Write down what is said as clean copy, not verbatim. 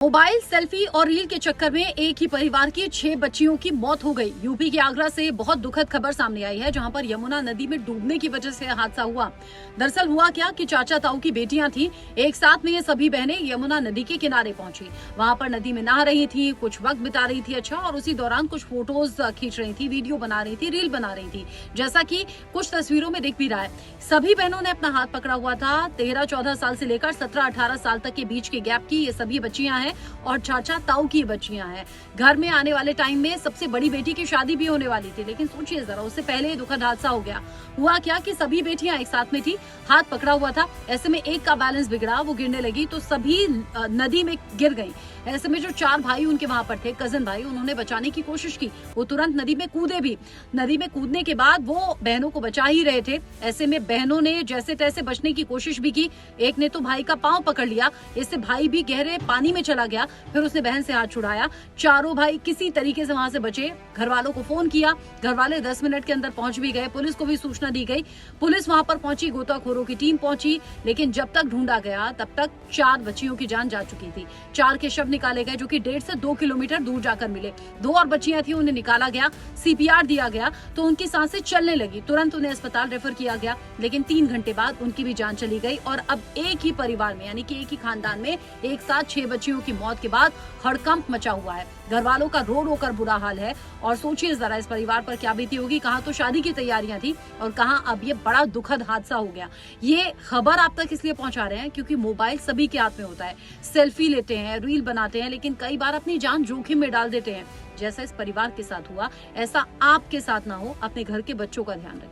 Mobile selfie और reel के चक्कर में एक ही परिवार की 6 बच्चियों की मौत हो गई। यूपी के आगरा से बहुत दुखद खबर सामने आई है, जहां पर यमुना नदी में डूबने की वजह से हादसा हुआ। दरअसल हुआ क्या कि चाचा ताऊ की बेटियां थी। एक साथ में ये सभी बहनें यमुना नदी के किनारे पहुंची। वहां पर नदी में नहा रही थी, कुछ वक्त बिता रही थी और उसी दौरान कुछ फोटोज खींच रही थी, वीडियो बना रही थी, रील बना रही थी, जैसा की कुछ तस्वीरों में दिख भी रहा है। सभी बहनों ने अपना हाथ पकड़ा हुआ था। 13-14 साल से लेकर 17-18 साल तक के बीच के गैप की ये सभी बच्चियां हैं और चाचा ताऊ की बच्चियां हैं। घर में आने वाले टाइम में सबसे बड़ी बेटी की शादी भी होने वाली थी, लेकिन सोचिए जरा, उससे पहले दुखद हादसा हो गया। हुआ क्या कि सभी बेटियां एक साथ में थी, हाथ पकड़ा हुआ था। ऐसे में एक का बैलेंस बिगड़ा, वो गिरने लगी तो सभी नदी में गिर गई। ऐसे में जो 4 भाई उनके वहां पर थे, कजन भाई, उन्होंने बचाने की कोशिश की। वो तुरंत नदी में कूदे भी। नदी में कूदने के बाद वो बहनों को बचा ही रहे थे। ऐसे में बहनों ने जैसे तैसे बचने की कोशिश भी की। एक ने तो भाई का पांव पकड़ लिया, इससे भाई भी गहरे पानी में चला गया। फिर उसने बहन से हाथ छुड़ाया। चारों भाई किसी तरीके से वहां से बचे। घर वालों को फोन किया, घर वाले 10 मिनट के अंदर पहुंच भी गए। पुलिस को भी सूचना दी गई, पुलिस वहां पर पहुंची, गोताखोरों की टीम पहुंची, लेकिन जब तक ढूंढा गया तब तक 4 बच्चियों की जान जा चुकी थी। 4 के शव निकाले गए, जो कि 1.5 से 2 किलोमीटर दूर जाकर मिले। 2 और बच्चियां थी, उन्हें निकाला गया, सीपीआर दिया गया तो उनकी सांसें चलने लगी। तुरंत उन्हें अस्पताल रेफर किया गया, लेकिन 3 घंटे बाद उनकी भी जान चली गई। और अब एक ही परिवार में, यानी कि एक ही खानदान में एक साथ 6 बच्चियों की मौत के बाद हड़कंप मचा हुआ है। घर वालों का रो रो कर बुरा हाल है। और सोचिए जरा, इस परिवार पर क्या बीती होगी। कहाँ तो शादी की तैयारियां थी और कहाँ अब ये बड़ा दुखद हादसा हो गया। ये खबर आप तक इसलिए पहुंचा रहे हैं क्योंकि मोबाइल सभी के हाथ में होता है। सेल्फी लेते हैं, रील बनाते हैं, लेकिन कई बार अपनी जान जोखिम में डाल देते हैं। जैसा इस परिवार के साथ हुआ, ऐसा आपके साथ ना हो। अपने घर के बच्चों का ध्यान रखें।